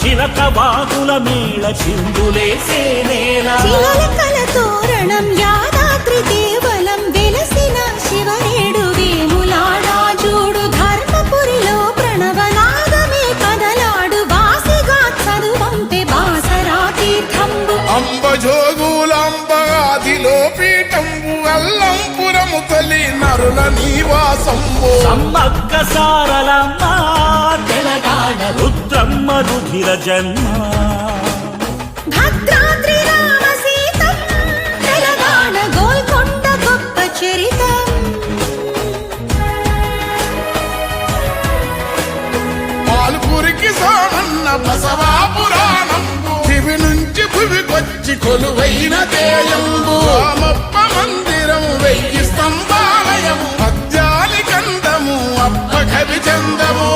చిలక వాగుల మేళ చిందులేసేనేలా చిలకల తోరణం యాదాద్రి దేవలం వెలసిన శివనేడు వేములాడా చూడు ధర్మపురిలో ప్రణవనాదమే కదలాడు వాసిగా చదువంపే బాసరా తీర్థంబు అంబజోగులంబగాదిలో పీఠంబు అల్లంపురము తొలి నరుల నివాసంబు సమ్మక్క సారలమ్మ తెలంగాణ రుద్రమ్మ రుధిర జన్మ భద్రాద్రి రామ సీతం తెలంగాణ గోల్కొండ గొప్ప చరితం పాల్పురికి సోమన్న బసవా పురాణంబు దివి నుంచి భువికొచ్చి కొలువైన దేయంబు రామప్ప మందిరం 1000 స్తంభాలయము పద్యాలి కందము అప్ప కవి చందము